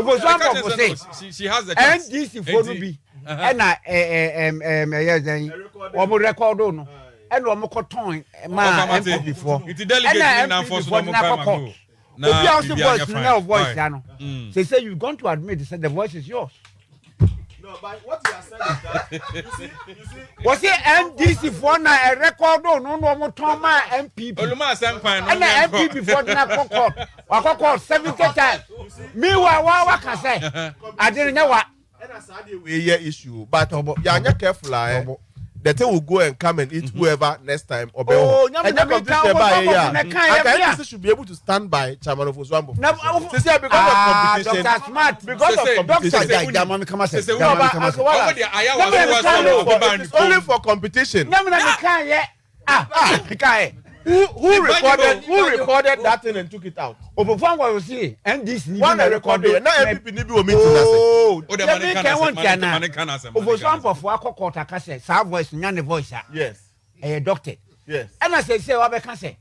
Ofosu Ampofo say she has the chance. NDC for no be. Na omo record no. And omo koton ma MP before. It delegate na for so no come. Now voice no voice no. Say you're going to admit that the voice is yours. No, but what you are saying is that you see was it NDC for na a record no mo ton ma MPP. Oluma Asempan no. And MPP for na court 70 times. Me wa can say. I didn't know what. And as I did we issue, but you careful the thing will go and come and eat whoever next time. And NDC should be able to stand by Chairman Ofosu Ampofo. Because of competition. Dr. Smart, because of competition. It's only for competition. Who recorded that thing and took it out? Ofosu was see NDC one recorded. Now MPP need be meeting. Ofosu Ampofo akoko taka say sa voice nya ne voice. Yes. Doctor. Yes. And I say wa be ka say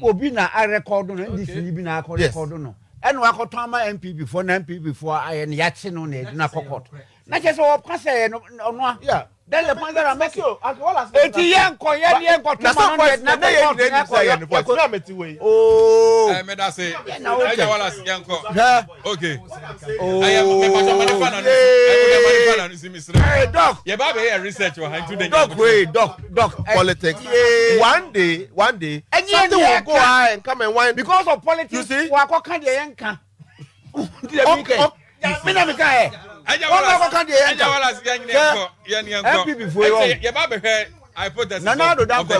obi na a record no NDC bi na record no. And wa koton ma MPP before na MPP before aye ne ya che no na na court. Na che say o ka say no. Yeah. Then the point that I make you. Oh. Okay. Hey, doc. Yeah, baby, research today. Doc. Politics. One day, something will go high and come and wine because of politics. You see, I put that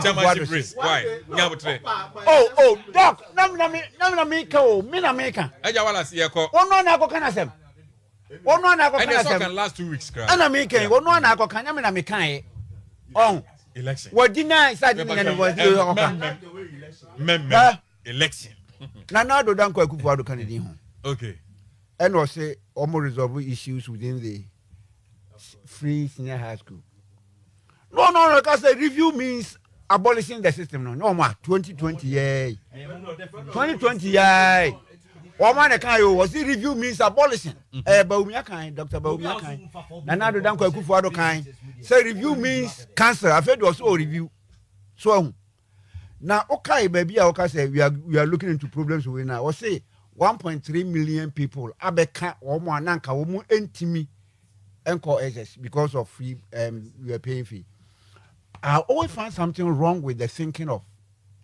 chairmanship race. Why? Oh, doc. Namina. Can last 2 weeks. Election. What deny election. Nanado Danko Kufuado Canadian home. Okay. And will say almost resolve issues within the free senior high school. No, because the review means abolishing the system. No more 2020. 2020. Woman can was the review means abolishing. Baumia kind, Dr. Baumia kind. Nanado Danko Kufuado kind. Say review means cancel. I've heard also review. So now, okay, baby, I say we are looking into problems we now. Or say 1.3 million people abeka omo ananka omo entimi enko SS because of free we are paying fee. I always find something wrong with the thinking of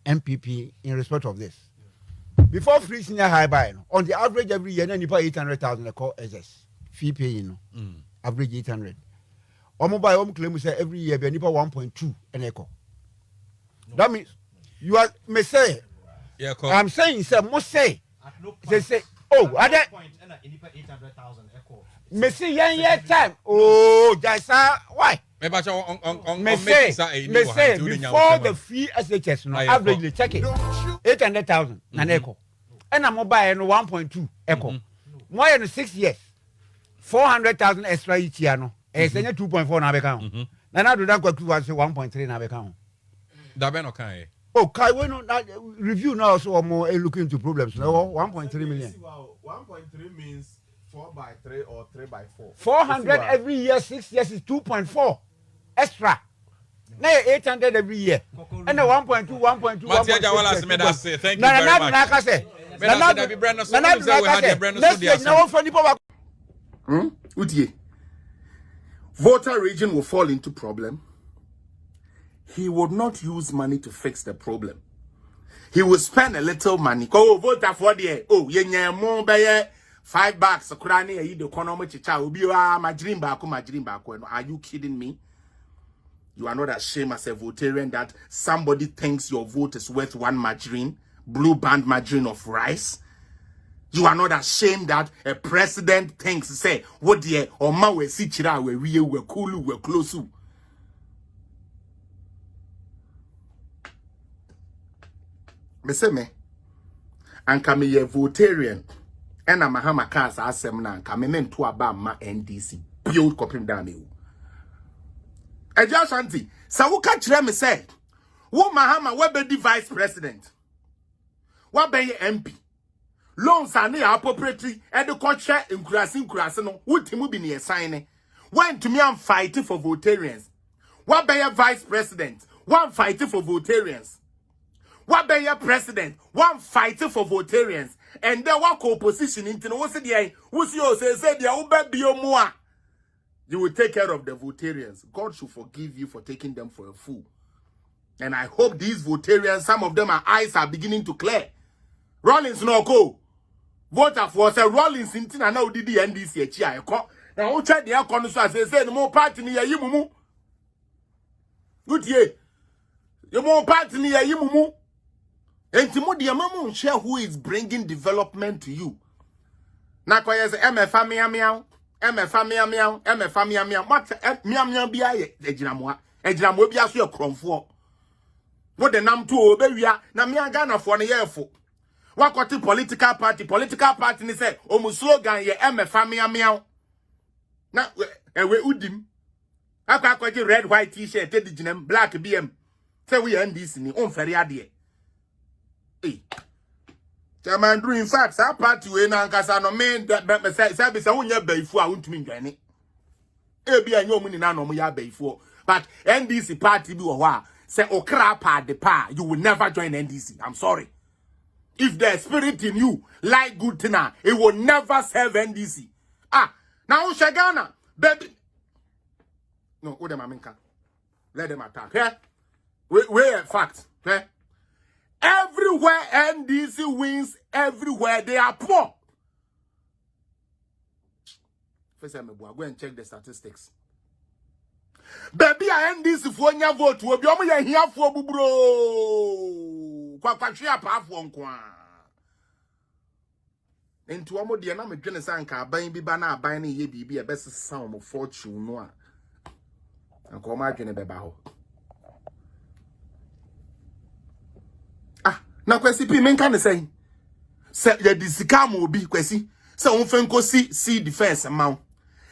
MPP in respect of this. Before free senior high buy, on the average every year, you pay 800,000 SS fee paying, average 800. Omo buy omo claim say every year be 1.2 and echo. That means you are may say. Yeah, I'm saying say must say. They say, oh, other point, 800,000 echo. Messi, young time. Oh, that's why. Me say before the fee SHS, no, averagely check it 800,000 an echo, and I'm mobile 1.2 echo. More than 6 years, 400,000 extra each year. No, it's 2.4 na account. Now do that go to 1.3 na account. That okay. Oh, Kai, we know that review now so more looking into problems. No, 1.3 million. 1.3 means 4x3 or 3x4. 400 every year, 6 years is 2.4 extra. Now 800 every year. And the 1.2, 1.2, 1.2. Thank you very much. Voter region will fall into problem. He would not use money to fix the problem. He will spend a little money. Oh, vote for the more by $5. Kurani e the economy chicha obi my dream back. Are you kidding me? You are not ashamed as a votarian that somebody thinks your vote is worth one margarine, blue band margarine of rice? You are not ashamed that a president thinks say what the or ma we si chira we cool we close. Me say me anka me ye votarian ena mahama cars asem na anka me men to aba ma NDC build kopim da me Eja Shanti sa wo ka kire me say wo mahama we be di vice president wo be MP loans are near appropriately and the culture in Kurasino, would Timu be near signing. When to me I'm fighting for votarians. What by your vice president? One fighting for votarians. What by your president? One fighting for votarians. And then one opposition into what's the who's your say you will take care of the votarians. God should forgive you for taking them for a fool. And I hope these votarians, some of them, our eyes are beginning to clear. Rollins no go. Voter for say Rollins in Tina now did the NDC. Now, who check the aircon so as say no more party near you. Good year. You more party near you. And Timothy Mamu share who is bringing development to you. Now, I say, MFA meow, MFA meow, MFA meow, what meow be I, Ejinamoa be as your cromfort. What the name to obey na me Ghana for the year for. What got the political party ni say omu slogan ye MFA meow. Na we udim. Akwa kwaji red white t-shirt te diginem black BM. Say we NDC ni on feri ade. Eh. Chairman do in fact that party we na nkasa no me say be say wonya baifu a wontumi ndwane. E bia nyomu ni na no mo ya baifu. But NDC party bi wo ho a say okra pa de pa you will never join NDC. I'm sorry. If the spirit in you like good thing, it will never serve NDC. Now Shagana, baby. No, what them aminka. Let them attack. Yeah? Where fact. Yeah? Everywhere NDC wins, everywhere they are poor. First time go and check the statistics. Baby, I NDC for your vote. Will be only here for bubro. Kwakwa pa for nkwa. Into amo de na me dwene sanka aban bi ba na aban na ye bibi e best sound of fortune no a. Anko ma dwene beba ho. Na kwesi pi menka ne say. Se ye disika ma obi kwesi. Se won fenko si defense ma.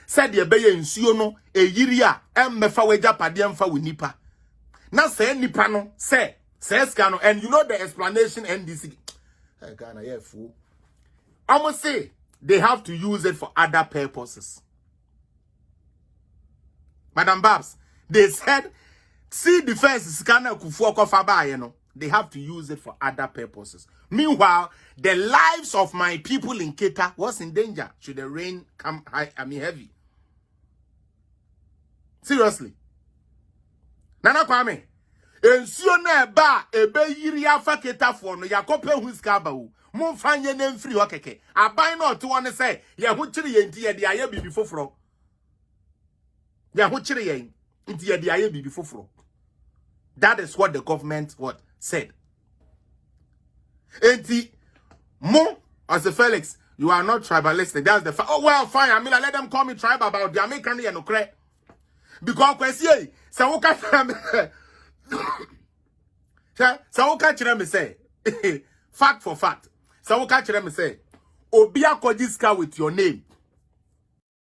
Se de be ye nsuo no eyiri a emmefa waja pade emfa wonipa. Na se nipa no se ska no, and you know the explanation NDC. Ghana yeah fool. I must say they have to use it for other purposes. Madam Babs, they said, see defense is kind of you know. They have to use it for other purposes. Meanwhile, the lives of my people in Keta was in danger should the rain come heavy. Seriously. Nana Kwame, ensure na ba ebe yiri afa Keta for no yakope huska ba wo. Mon fanye nem free okeke. Aban no to one say, ye ho kire ye nti ye de aye bibi foforo. Ye ho kire ye nti ye de aye bibi foforo. That is what the government said. Enti mo as a Felix, you are not tribalistic. That's the oh well fine. I mean let them call me tribal about the American here no cre. Because kwesi say wo ka kire me say fact for fact. So what catch them say? Obia kojiska with your name.